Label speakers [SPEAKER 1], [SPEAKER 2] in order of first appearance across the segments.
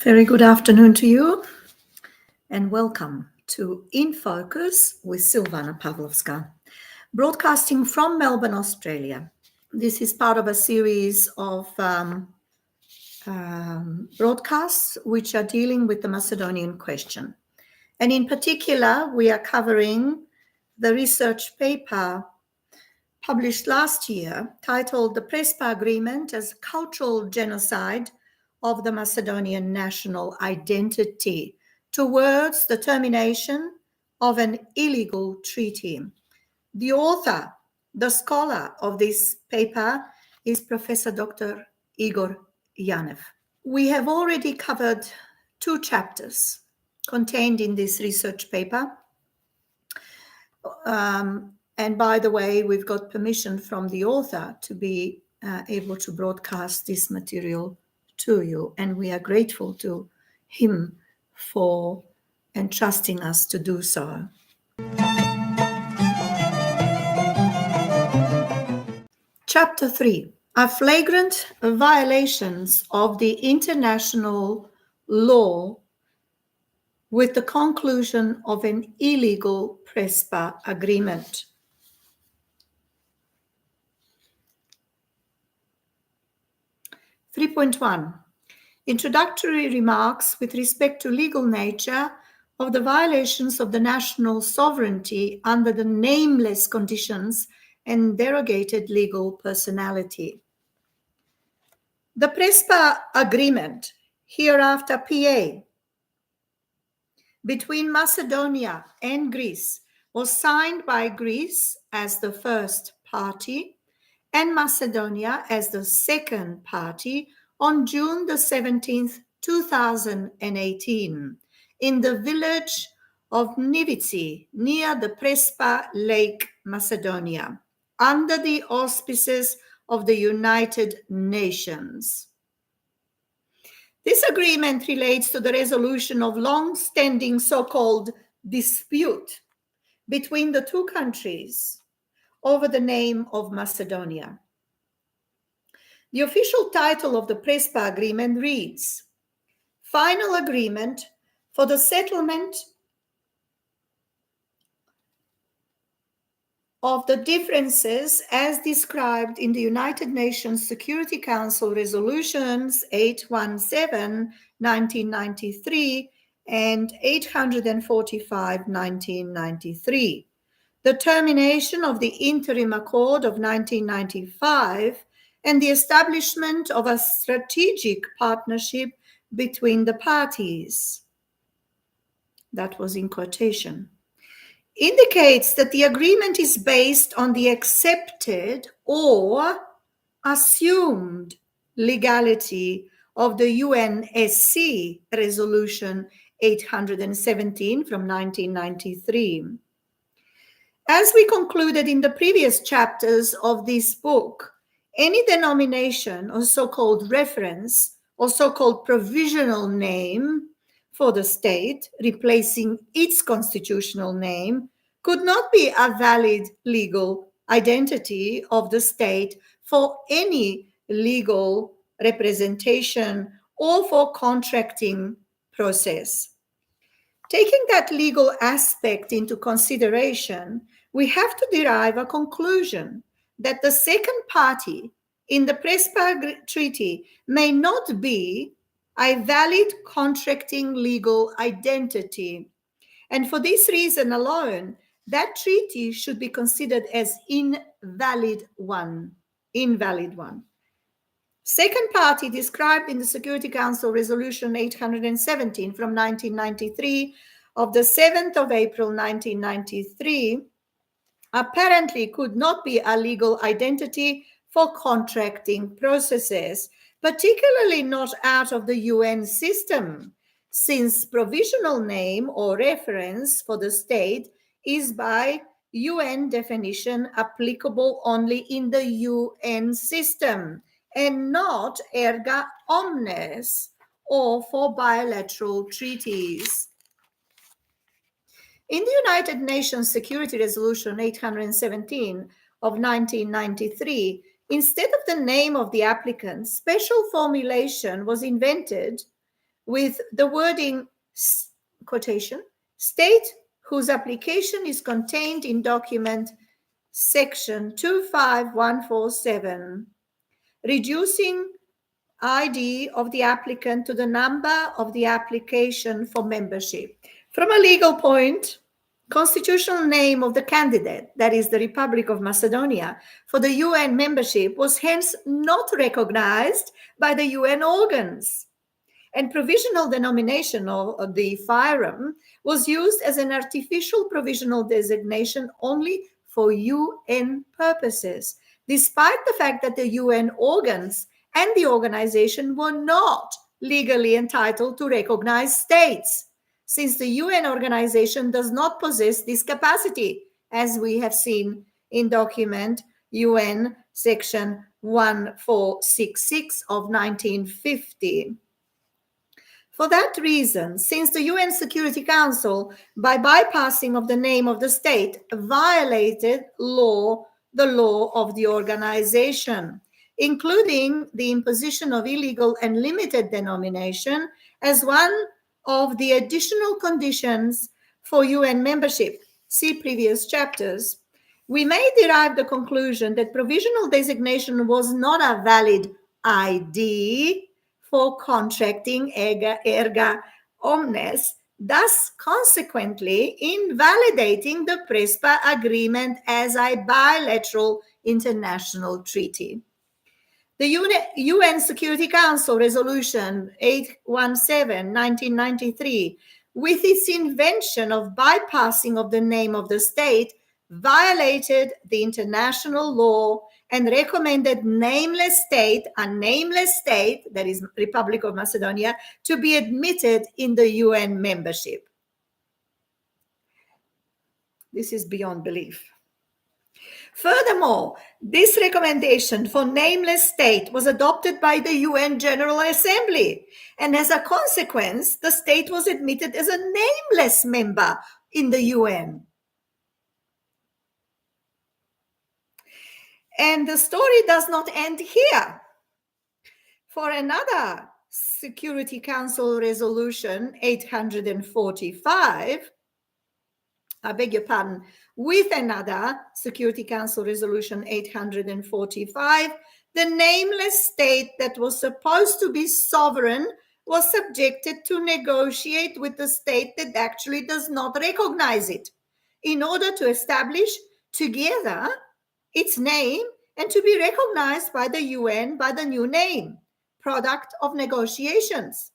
[SPEAKER 1] Very good afternoon to you and welcome to In Focus with Silvana Pavlovska, broadcasting from Melbourne, Australia. This is part of a series of broadcasts which are dealing with the Macedonian question. And in particular, we are covering the research paper published last year titled The Prespa Agreement as Cultural Genocide of the Macedonian National Identity towards the termination of an illegal treaty. The author, the scholar of this paper is Prof.d-r Igor Janev. We have already covered 2 chapters contained in this research paper. And by the way, we've got permission from the author to be able to broadcast this material to you, and we are grateful to him for entrusting us to do so. Chapter 3 are flagrant violations of the international law with the conclusion of an illegal Prespa agreement. III.1 Introductory remarks with respect to legal nature of the violations of the national sovereignty under the nameless conditions and derogated legal personality. The Prespa Agreement, hereafter PA, between Macedonia and Greece was signed by Greece as the first party and Macedonia as the second party on June the 17th, 2018, in the village of Nivici, near the Prespa Lake, Macedonia, under the auspices of the United Nations. This agreement relates to the resolution of long-standing so-called dispute between the 2 countries over the name of Macedonia. The official title of the Prespa Agreement reads, Final Agreement for the Settlement of the Differences as described in the United Nations Security Council Resolutions 817, 1993 and 845, 1993. The termination of the Interim Accord of 1995 and the establishment of a strategic partnership between the parties. That was in quotation. Indicates that the agreement is based on the accepted or assumed legality of the UNSC Resolution 817 from 1993. As we concluded in the previous chapters of this book, any denomination or so-called reference or so-called provisional name for the state, replacing its constitutional name, could not be a valid legal identity of the state for any legal representation or for contracting process. Taking that legal aspect into consideration, we have to derive a conclusion that the second party in the Prespa Treaty may not be a valid contracting legal identity. And for this reason alone, that treaty should be considered as invalid one. Second party described in the Security Council Resolution 817 from 1993 of the 7th of April 1993 apparently could not be a legal identity for contracting processes, particularly not out of the UN system, since provisional name or reference for the state is by UN definition applicable only in the UN system and not erga omnes or for bilateral treaties. In the United Nations Security Resolution 817 of 1993, instead of the name of the applicant, special formulation was invented with the wording, quotation, state whose application is contained in document section 25147, reducing ID of the applicant to the number of the application for membership. From a legal point, constitutional name of the candidate, that is the Republic of Macedonia, for the UN membership was hence not recognized by the UN organs. And provisional denomination of the FLAGRANT was used as an artificial provisional designation only for UN purposes, despite the fact that the UN organs and the organization were not legally entitled to recognize states, since the UN organization does not possess this capacity, as we have seen in document UN section 1466 of 1950. For that reason, since the UN Security Council, by bypassing of the name of the state, violated the law of the organization, including the imposition of illegal and limited denomination as one of the additional conditions for UN membership, see previous chapters, we may derive the conclusion that provisional designation was not a valid ID for contracting erga omnes, thus consequently invalidating the Prespa Agreement as a bilateral international treaty. The UN Security Council Resolution 817, 1993, with its invention of bypassing of the name of the state, violated the international law and recommended nameless state, a nameless state, that is Republic of Macedonia, to be admitted in the UN membership. This is beyond belief. Furthermore, this recommendation for nameless state was adopted by the UN General Assembly, and as a consequence, the state was admitted as a nameless member in the UN. And the story does not end here. For another Security Council Resolution 845, I beg your pardon, with another Security Council Resolution 845, the nameless state that was supposed to be sovereign was subjected to negotiate with the state that actually does not recognize it in order to establish together its name and to be recognized by the UN by the new name, product of negotiations.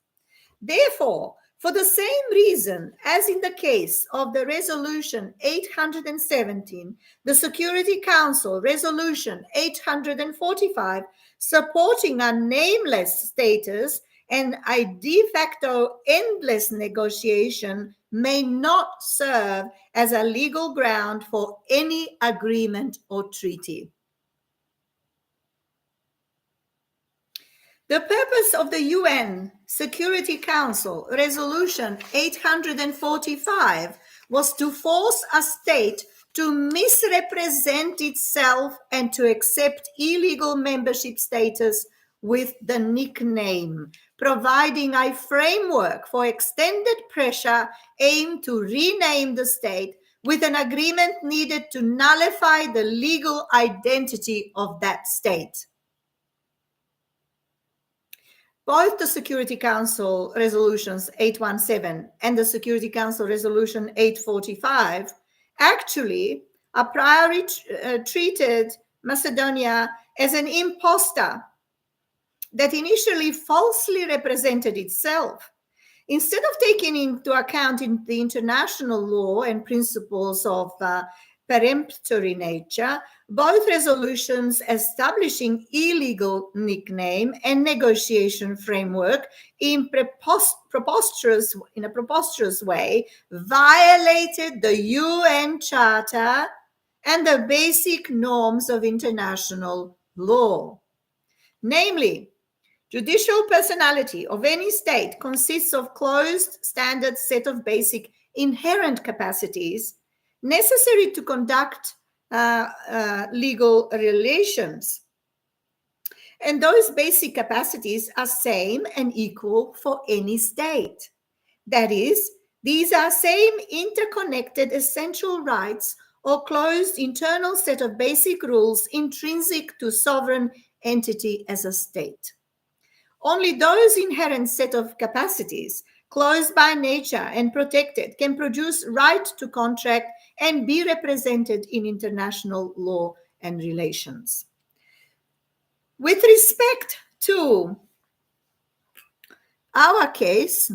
[SPEAKER 1] Therefore, for the same reason as in the case of the Resolution 817, the Security Council Resolution 845, supporting a nameless status and a de facto endless negotiation may not serve as a legal ground for any agreement or treaty. The purpose of the UN Security Council Resolution 845 was to force a state to misrepresent itself and to accept illegal membership status with the nickname, providing a framework for extended pressure aimed to rename the state with an agreement needed to nullify the legal identity of that state. Both the Security Council Resolutions 817 and the Security Council Resolution 845 actually a priori treated Macedonia as an imposter that initially falsely represented itself. Instead of taking into account in the international law and principles of peremptory nature, both resolutions establishing illegal nickname and negotiation framework in a preposterous way violated the UN Charter and the basic norms of international law. Namely, judicial personality of any state consists of closed standard set of basic inherent capacities necessary to conduct legal relations. And those basic capacities are same and equal for any state. That is, these are same interconnected essential rights or closed internal set of basic rules intrinsic to sovereign entity as a state. Only those inherent set of capacities, closed by nature and protected, can produce right to contract and be represented in international law and relations. With respect to our case,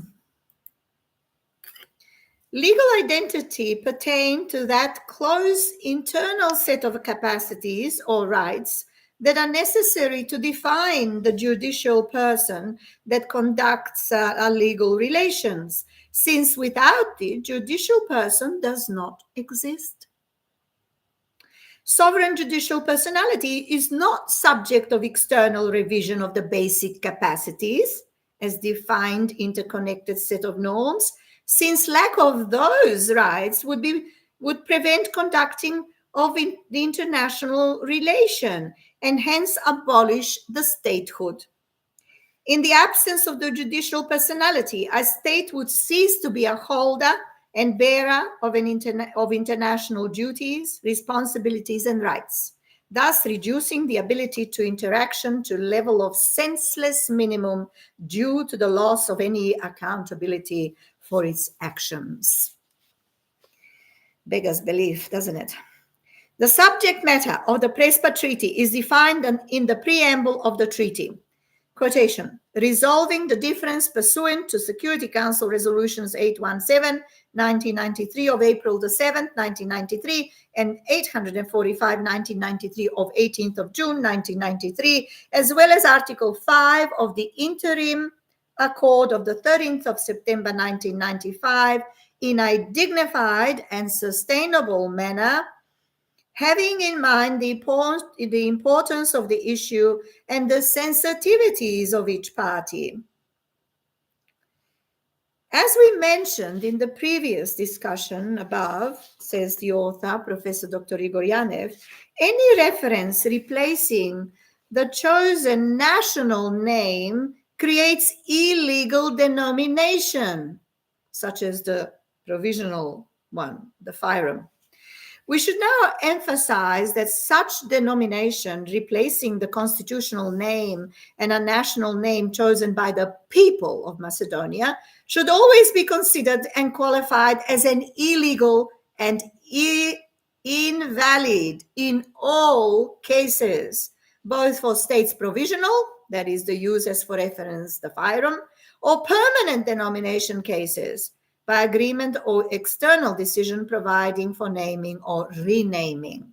[SPEAKER 1] legal identity pertains to that closed internal set of capacities or rights that are necessary to define the judicial person that conducts legal relations, since without the judicial person does not exist. Sovereign judicial personality is not subject of external revision of the basic capacities as defined interconnected set of norms, since lack of those rights would prevent conducting of the international relation and hence abolish the statehood. In the absence of the judicial personality, a state would cease to be a holder and bearer of international duties, responsibilities, and rights, thus reducing the ability to interaction to a level of senseless minimum due to the loss of any accountability for its actions. Beggars belief, doesn't it? The subject matter of the Prespa Treaty is defined in the preamble of the treaty. Quotation, resolving the difference pursuant to Security Council Resolutions 817, 1993 of April the 7th, 1993, and 845, 1993 of 18th of June, 1993, as well as Article 5 of the Interim Accord of the 13th of September, 1995, in a dignified and sustainable manner, having in mind the importance of the issue and the sensitivities of each party. As we mentioned in the previous discussion above, says the author, Prof.d-r Igor Janev, any reference replacing the chosen national name creates illegal denomination, such as the provisional one, the FIREM. We should now emphasize that such denomination, replacing the constitutional name and a national name chosen by the people of Macedonia, should always be considered and qualified as an illegal and invalid in all cases, both for states provisional, that is the use as for reference, the FIREM, or permanent denomination cases, by agreement or external decision providing for naming or renaming.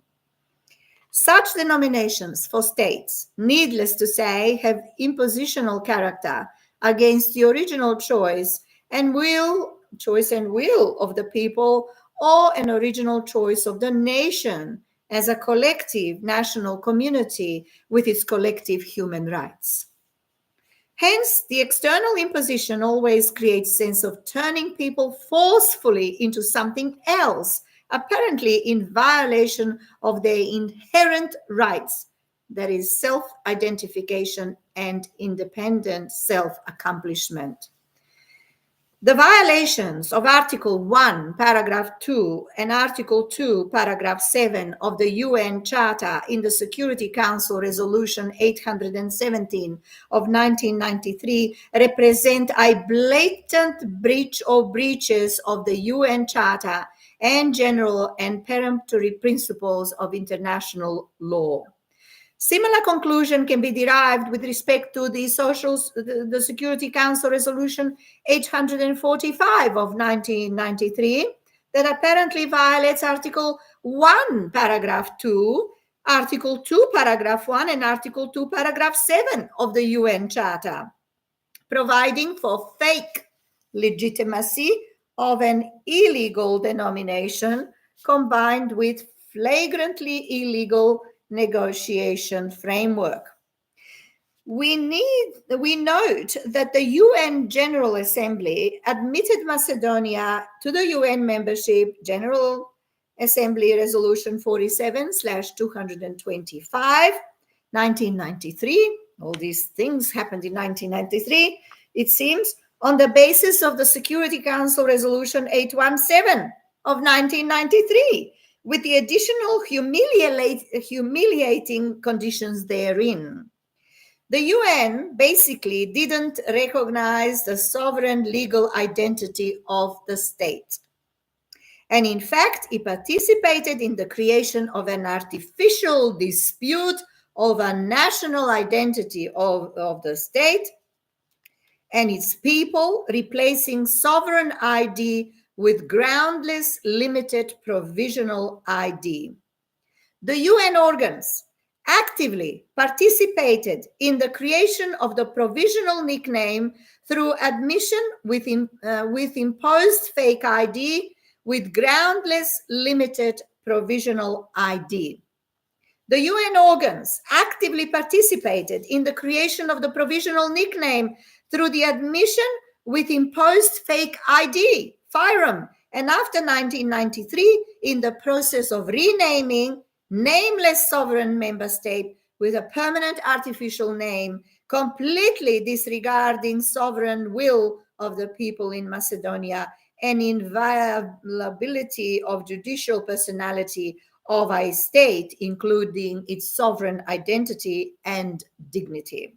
[SPEAKER 1] Such denominations for states, needless to say, have impositional character against the original choice and will of the people, or an original choice of the nation as a collective national community with its collective human rights. Hence, the external imposition always creates sense of turning people forcefully into something else, apparently in violation of their inherent rights, that is self-identification and independent self-accomplishment. The violations of Article 1, Paragraph 2 and Article 2, Paragraph 7 of the UN Charter in the Security Council Resolution 817 of 1993 represent a blatant breach or breaches of the UN Charter and general and peremptory principles of international law. Similar conclusion can be derived with respect to the Security Council Resolution 845 of 1993 that apparently violates Article 1, Paragraph 2, Article 2, Paragraph 1, and Article 2, Paragraph 7 of the UN Charter, providing for fake legitimacy of an illegal denomination combined with flagrantly illegal negotiation framework. We note that the UN General Assembly admitted Macedonia to the UN membership, General Assembly Resolution 47/225, 1993, all these things happened in 1993, it seems, on the basis of the Security Council Resolution 817 of 1993, with the additional humiliating conditions therein. The UN basically didn't recognize the sovereign legal identity of the state. And in fact, it participated in the creation of an artificial dispute over national identity of the state and its people, replacing sovereign ID with groundless, limited provisional ID. The UN organs actively participated in the creation of the provisional nickname through admission with imposed fake ID with groundless, limited provisional ID. The UN organs actively participated in the creation of the provisional nickname through the admission with imposed fake ID, FIREM, and after 1993 in the process of renaming nameless sovereign member state with a permanent artificial name, completely disregarding sovereign will of the people in Macedonia and inviolability of judicial personality of a state, including its sovereign identity and dignity.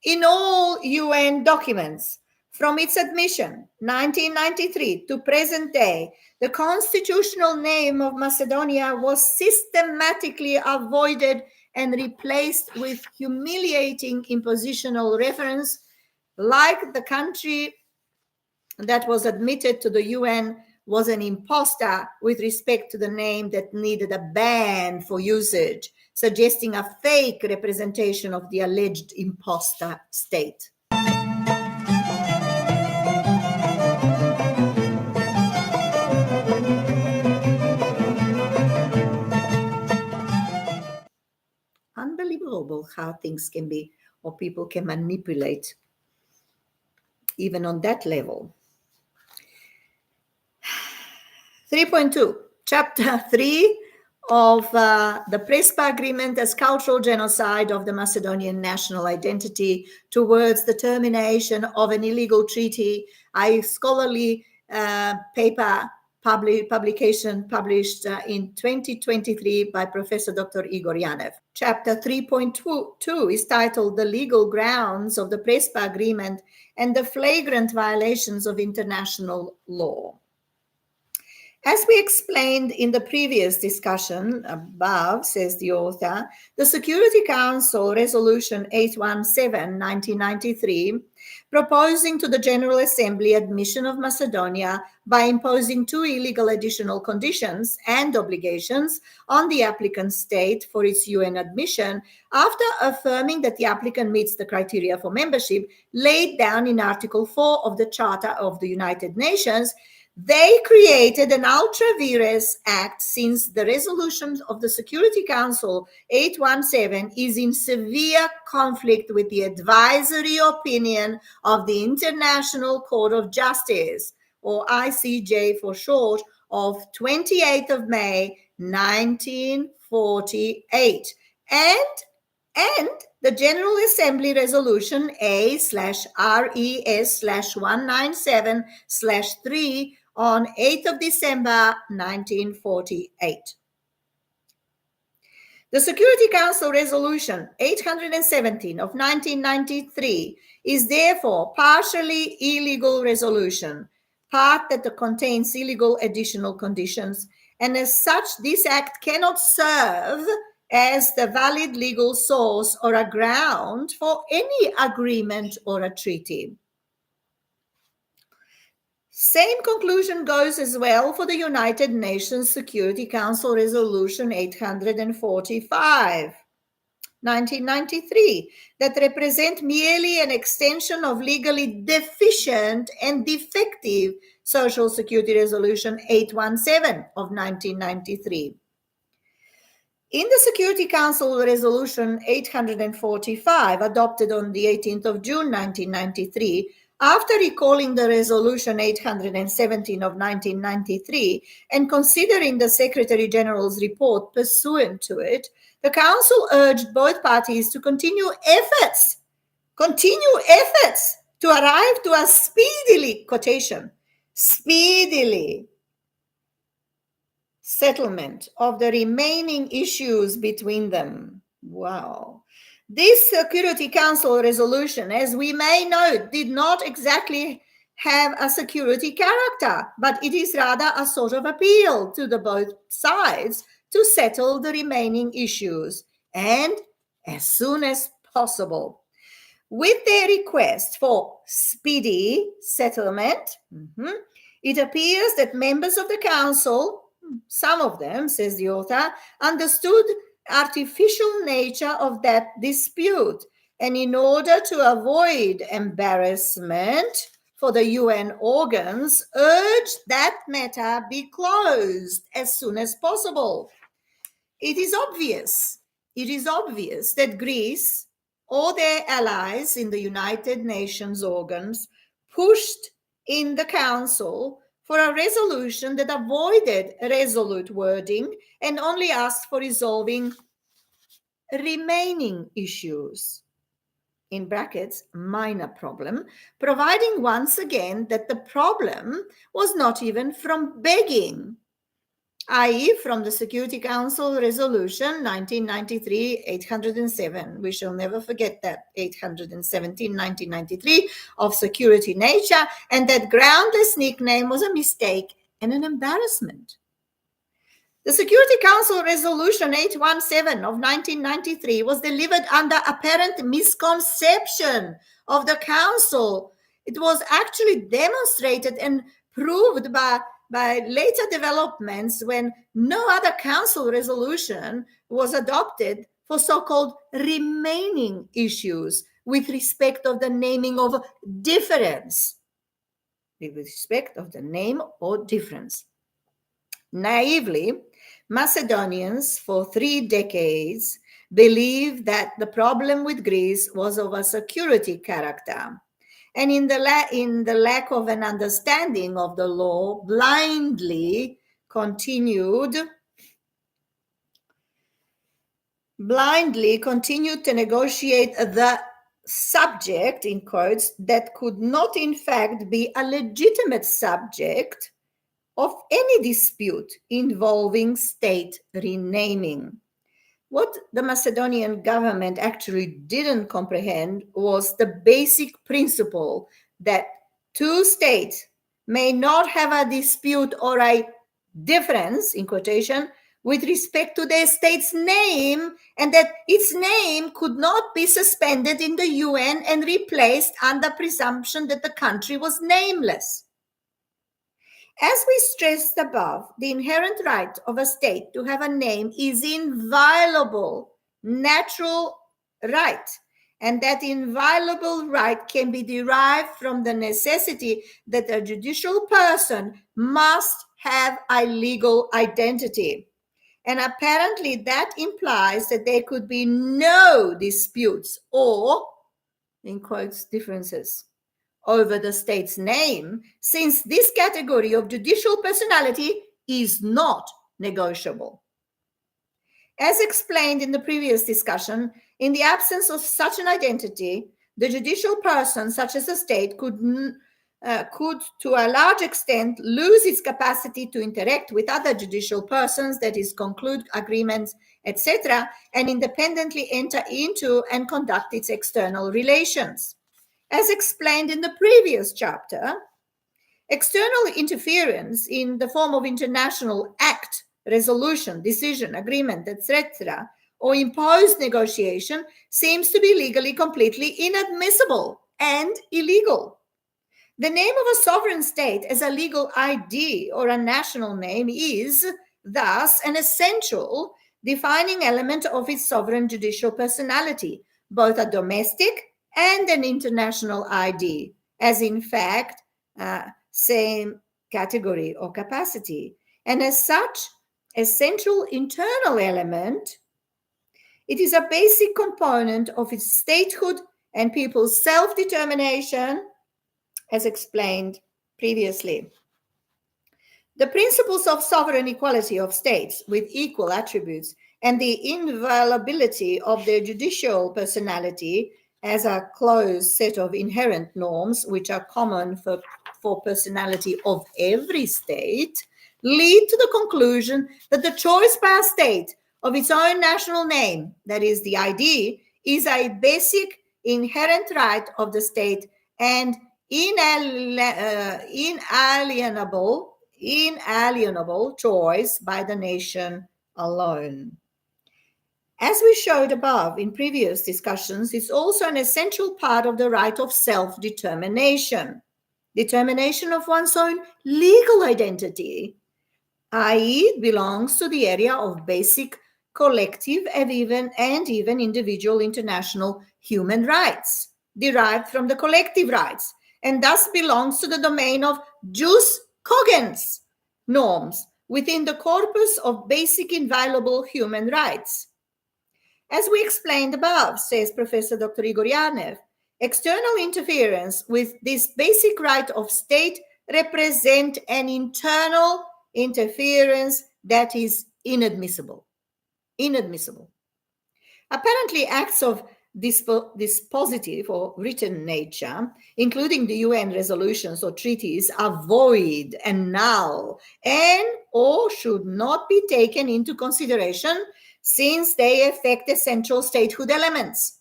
[SPEAKER 1] In all UN documents, from its admission, 1993, to present day, the constitutional name of Macedonia was systematically avoided and replaced with humiliating impositional reference, like the country that was admitted to the UN was an imposter with respect to the name that needed a ban for usage, suggesting a fake representation of the alleged imposter state. Unbelievable how things can be, or people can manipulate even on that level. 3.2, Chapter 3 of the Prespa Agreement as cultural genocide of the Macedonian national identity towards the termination of an illegal treaty, a scholarly paper publication published in 2023 by Prof.d-r Igor Janev. Chapter 3.2 is titled The Legal Grounds of the Prespa Agreement and the Flagrant Violations of International Law. As we explained in the previous discussion above, says the author, the Security Council Resolution 817, 1993, proposing to the General Assembly admission of Macedonia by imposing 2 illegal additional conditions and obligations on the applicant state for its UN admission, after affirming that the applicant meets the criteria for membership laid down in Article 4 of the Charter of the United Nations, they created an ultra vires act, since the resolution of the Security Council 817 is in severe conflict with the advisory opinion of the International Court of Justice, or ICJ for short, of 28th of May 1948, and the General Assembly Resolution A/RES/197/3 on 8th of December 1948. The Security Council Resolution 817 of 1993 is therefore partially illegal resolution, part that contains illegal additional conditions, and as such, this act cannot serve as the valid legal source or a ground for any agreement or a treaty. Same conclusion goes as well for the United Nations Security Council Resolution 845, 1993, that represent merely an extension of legally deficient and defective Social Security Resolution 817 of 1993. In the Security Council Resolution 845, adopted on the 18th of June 1993, after recalling the Resolution 817 of 1993 and considering the Secretary General's report pursuant to it, The Council urged both parties to continue efforts to arrive to a speedily settlement of the remaining issues between them. Wow. This Security Council resolution, as we may note, did not exactly have a security character, but it is rather a sort of appeal to the both sides to settle the remaining issues, and as soon as possible. With their request for speedy settlement, it appears that members of the Council, some of them, says the author, understood artificial nature of that dispute, and in order to avoid embarrassment for the UN organs, urged that matter be closed as soon as possible. It is obvious that Greece or their allies in the United Nations organs pushed in the Council for a resolution that avoided resolute wording and only asked for resolving remaining issues, in brackets, minor problem, providing once again that the problem was not even from begging, i.e. from the Security Council Resolution 1993-807. We shall never forget that, 817, 1993, of security nature, and that groundless nickname was a mistake and an embarrassment. The Security Council Resolution 817 of 1993 was delivered under apparent misconception of the Council. It was actually demonstrated and proved by later developments when no other Council resolution was adopted for so-called remaining issues with respect of the naming of difference. With respect of the name or difference. Naively, Macedonians for 3 decades believed that the problem with Greece was of a security character, and in the lack of an understanding of the law, blindly continued to negotiate the subject, in quotes, that could not in fact be a legitimate subject of any dispute involving state renaming. What the Macedonian government actually didn't comprehend was the basic principle that two states may not have a dispute or a difference, in quotation, with respect to their state's name, and that its name could not be suspended in the UN and replaced under presumption that the country was nameless. As we stressed above, the inherent right of a state to have a name is inviolable, natural right, and that inviolable right can be derived from the necessity that a judicial person must have a legal identity. And apparently that implies that there could be no disputes or, in quotes, differences over the state's name, since this category of judicial personality is not negotiable. As explained in the previous discussion, in the absence of such an identity, the judicial person, such as a state, could to a large extent lose its capacity to interact with other judicial persons, that is, conclude agreements, etc., and independently enter into and conduct its external relations. As explained in the previous chapter, external interference in the form of international act, resolution, decision, agreement, etc., or imposed negotiation seems to be legally completely inadmissible and illegal. The name of a sovereign state as a legal ID or a national name is, thus, an essential defining element of its sovereign judicial personality, both a domestic and an international ID, as in fact, same category or capacity. And as such, essential internal element, it is a basic component of its statehood and people's self-determination, as explained previously. The principles of sovereign equality of states with equal attributes and the inviolability of their judicial personality as a closed set of inherent norms, which are common for personality of every state, lead to the conclusion that the choice by a state of its own national name, that is the ID, is a basic inherent right of the state and inalienable choice by the nation alone. As we showed above in previous discussions, it's also an essential part of the right of self-determination, determination of one's own legal identity, i.e., it belongs to the area of basic collective and even individual international human rights, derived from the collective rights, and thus belongs to the domain of jus cogens norms within the corpus of basic inviolable human rights. As we explained above, says Professor Dr. Igor Janev, external interference with this basic right of state represent an internal interference that is inadmissible. Inadmissible. Apparently, acts of dispositive or written nature, including the UN resolutions or treaties, are void and null and or should not be taken into consideration since they affect essential statehood elements.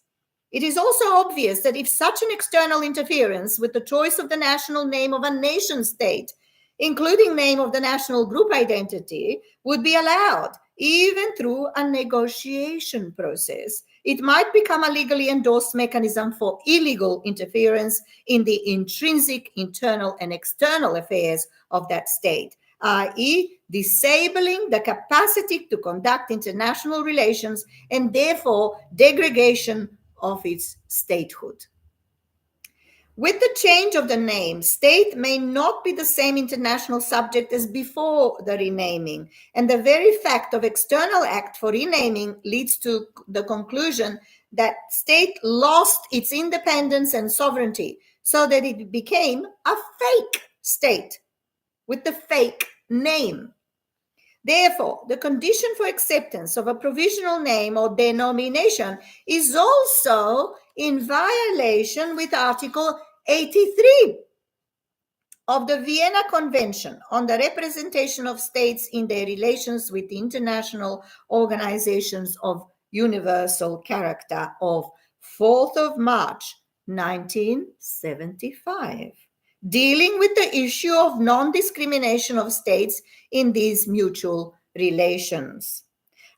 [SPEAKER 1] It is also obvious that if such an external interference with the choice of the national name of a nation state, including name of the national group identity, would be allowed, even through a negotiation process, it might become a legally endorsed mechanism for illegal interference in the intrinsic internal and external affairs of that state, i.e., disabling the capacity to conduct international relations and therefore degradation of its statehood. With the change of the name, state may not be the same international subject as before the renaming, and the very fact of external act for renaming leads to the conclusion that state lost its independence and sovereignty, so that it became a fake state with the fake name. Therefore, the condition for acceptance of a provisional name or denomination is also in violation with Article 83 of the Vienna Convention on the Representation of States in their relations with international organizations of universal character of 4th of March, 1975. Dealing with the issue of non-discrimination of states in these mutual relations.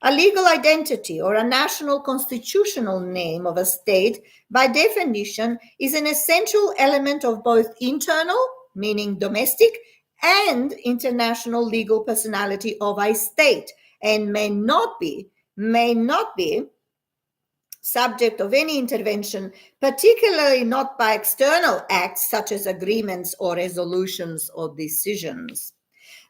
[SPEAKER 1] A legal identity or a national constitutional name of a state, by definition, is an essential element of both internal, meaning domestic, and international legal personality of a state, and may not be subject of any intervention, particularly not by external acts such as agreements or resolutions or decisions.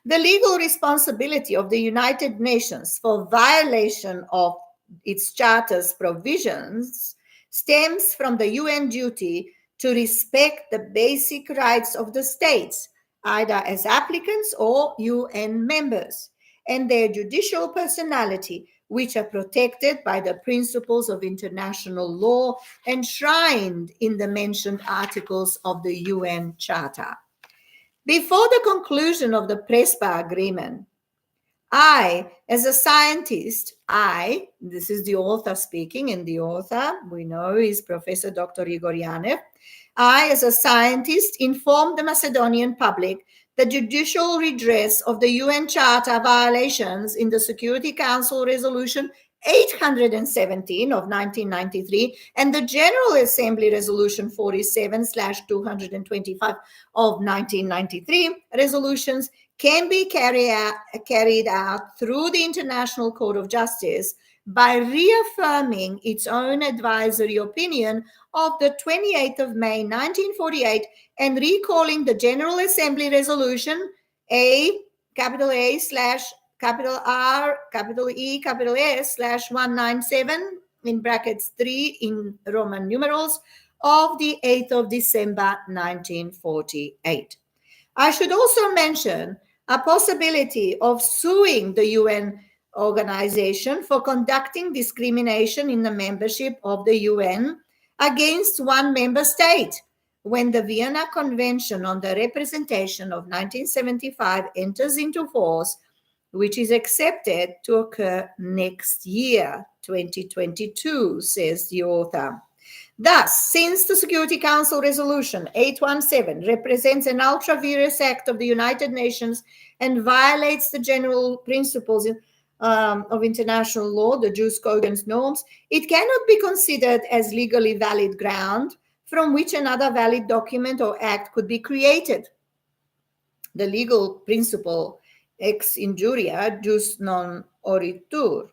[SPEAKER 1] The legal responsibility of the United Nations for violation of its charter's provisions stems from the UN duty to respect the basic rights of the states, either as applicants or UN members, and their judicial personality, which are protected by the principles of international law enshrined in the mentioned articles of the UN Charter. Before the conclusion of the Prespa Agreement, I, as a scientist, this is the author speaking, and the author, we know, is Professor Dr. Igor Janev. I, as a scientist, informed the Macedonian public the judicial redress of the UN Charter violations in the Security Council Resolution 817 of 1993 and the General Assembly Resolution 47/225 of 1993 resolutions can be carried out through the International Court of Justice by reaffirming its own advisory opinion of the 28th of May 1948 and recalling the General Assembly Resolution A/R/E/S/197 in brackets 3 in Roman numerals of the 8th of December 1948. I should also mention a possibility of suing the UN organization for conducting discrimination in the membership of the UN against one member state when the Vienna Convention on the Representation of 1975 enters into force, which is accepted to occur next year, 2022, says the author. Thus, since the Security Council Resolution 817 represents an ultra-vires act of the United Nations and violates the general principles of international law, the jus cogens norms, it cannot be considered as legally valid ground from which another valid document or act could be created. The legal principle ex injuria jus non oritur.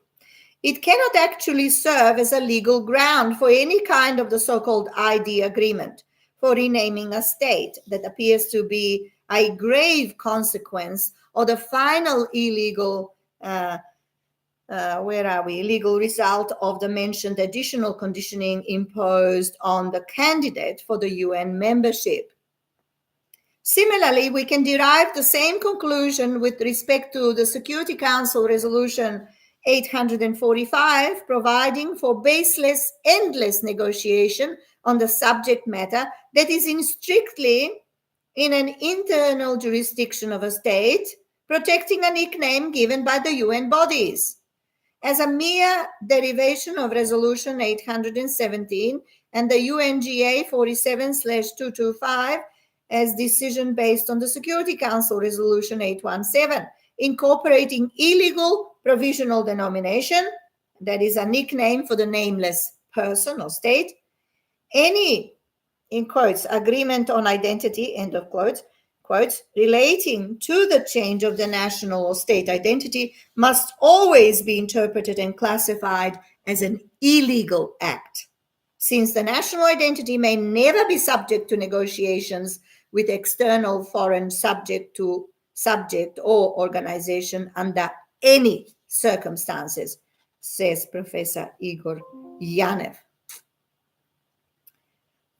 [SPEAKER 1] It cannot actually serve as a legal ground for any kind of the so-called ID agreement for renaming a state that appears to be a grave consequence of the final illegal legal result of the mentioned additional conditioning imposed on the candidate for the UN membership. Similarly, we can derive the same conclusion with respect to the Security Council Resolution 845, providing for baseless, endless negotiation on the subject matter that is strictly in an internal jurisdiction of a state, protecting a nickname given by the UN bodies. As a mere derivation of Resolution 817 and the UNGA 47/225 as decision based on the Security Council Resolution 817, incorporating illegal provisional denomination, that is a nickname for the nameless person or state, any, in quotes, agreement on identity, end of quotes, relating to the change of the national or state identity must always be interpreted and classified as an illegal act, since the national identity may never be subject to negotiations with external foreign subject or organization under any circumstances, says Professor Igor Janev.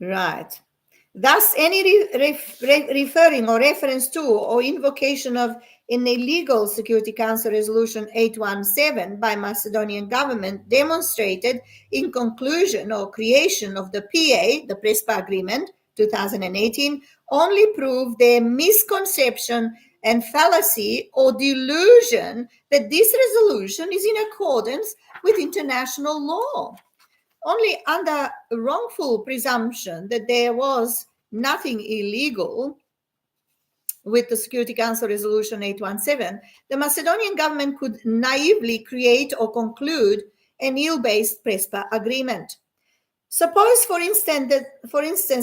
[SPEAKER 1] Right. Thus, any referring or reference to or invocation of an illegal Security Council Resolution 817 by Macedonian government demonstrated in conclusion or creation of the PA, the Prespa Agreement, 2018, only proved their misconception and fallacy or delusion that this resolution is in accordance with international law. Only under wrongful presumption that there was nothing illegal with the Security Council Resolution 817, the Macedonian government could naively create or conclude an ill-based Prespa agreement. Suppose, for instance,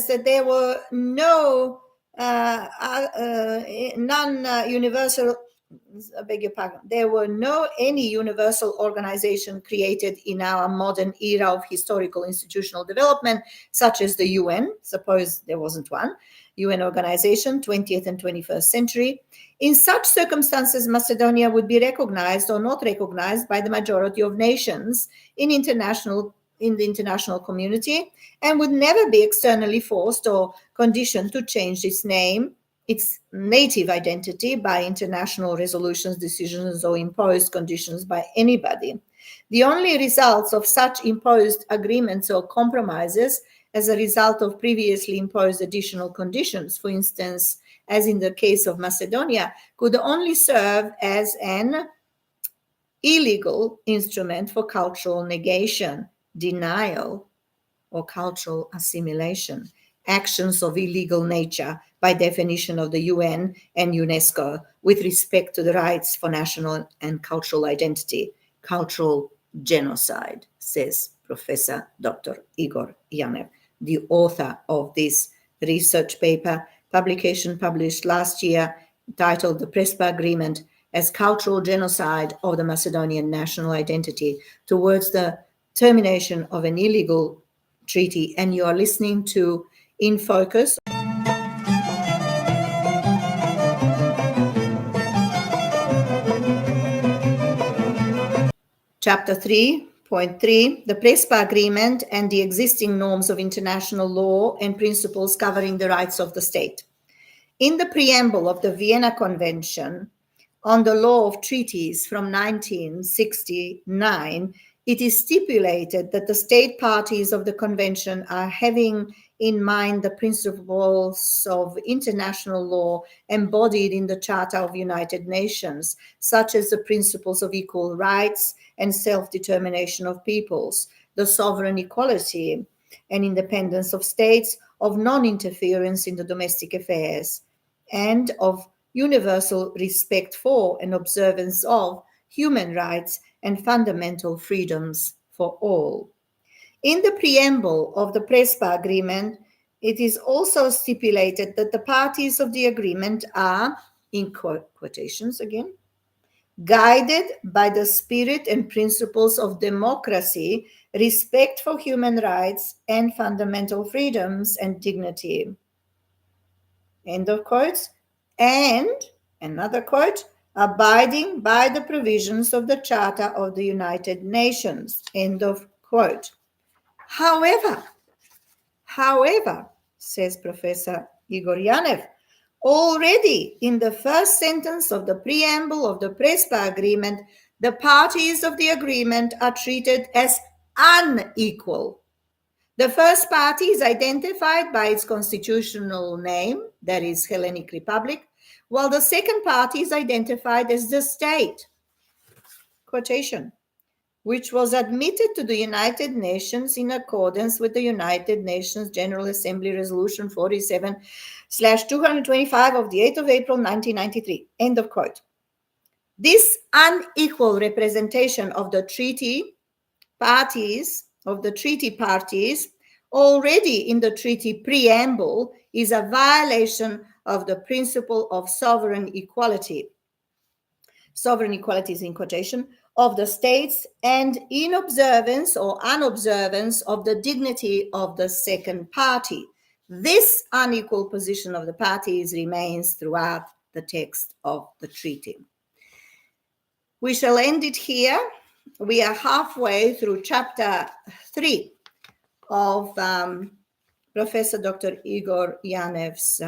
[SPEAKER 1] that there were no non-universal, I beg your pardon, there were no any universal organization created in our modern era of historical institutional development, such as the UN. Suppose there wasn't one UN organization, 20th and 21st century. In such circumstances, Macedonia would be recognized or not recognized by the majority of nations in the international community, and would never be externally forced or conditioned to change its name, its native identity, by international resolutions, decisions, or imposed conditions by anybody. The only results of such imposed agreements or compromises as a result of previously imposed additional conditions, for instance, as in the case of Macedonia, could only serve as an illegal instrument for cultural negation, denial, or cultural assimilation, actions of illegal nature by definition of the UN and UNESCO with respect to the rights for national and cultural identity, cultural genocide, says Professor Dr. Igor Janev, the author of this research paper, publication published last year, titled The Prespa Agreement as Cultural Genocide of the Macedonian National Identity towards the Termination of an Illegal Treaty. And you are listening to In Focus. Chapter 3.3, the Prespa Agreement and the existing norms of international law and principles covering the rights of the state. In the preamble of the Vienna Convention, on the law of treaties from 1969, it is stipulated that the state parties of the convention are having in mind the principles of international law embodied in the Charter of United Nations, such as the principles of equal rights and self-determination of peoples, the sovereign equality and independence of states, of non-interference in the domestic affairs, and of universal respect for and observance of human rights and fundamental freedoms for all. In the preamble of the Prespa Agreement, it is also stipulated that the parties of the agreement are, in quotations again, guided by the spirit and principles of democracy, respect for human rights and fundamental freedoms and dignity. End of quotes. And another quote, abiding by the provisions of the Charter of the United Nations. End of quote. However, says Professor Igor Janev, already in the first sentence of the preamble of the Prespa Agreement, the parties of the agreement are treated as unequal. The first party is identified by its constitutional name, that is Hellenic Republic, while the second party is identified as the state, quotation, which was admitted to the United Nations in accordance with the United Nations General Assembly Resolution 47/225 of the 8th of April 1993, end of quote. This unequal representation of the treaty parties, already in the treaty preamble is a violation of the principle of sovereign equality. Sovereign equality is in quotation, of the states, and in observance or unobservance of the dignity of the second party. This unequal position of the parties remains throughout the text of the treaty. We shall end it here. We are halfway through chapter 3 of Professor Dr. Igor Janev's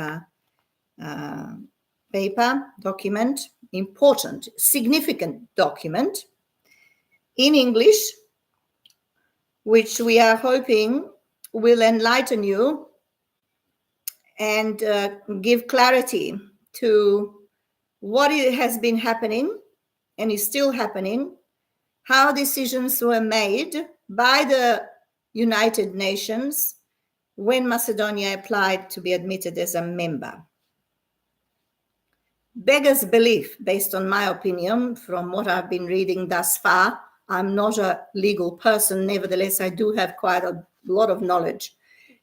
[SPEAKER 1] paper, document, important, significant document in English, which we are hoping will enlighten you and give clarity to what has been happening and is still happening, how decisions were made by the United Nations when Macedonia applied to be admitted as a member. Beggars belief, based on my opinion, from what I've been reading thus far. I'm not a legal person, nevertheless, I do have quite a lot of knowledge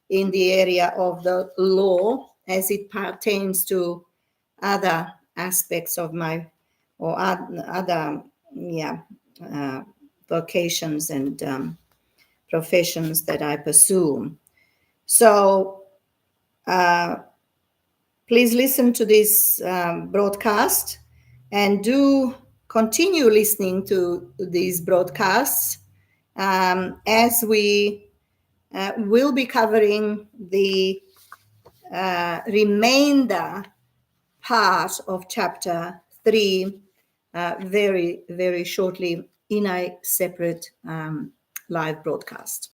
[SPEAKER 1] in the area of the law as it pertains to other aspects of my, or other vocations and professions that I pursue. So please listen to this broadcast and do continue listening to these broadcasts as we will be covering the remainder part of chapter 3 very, very shortly in a separate live broadcast.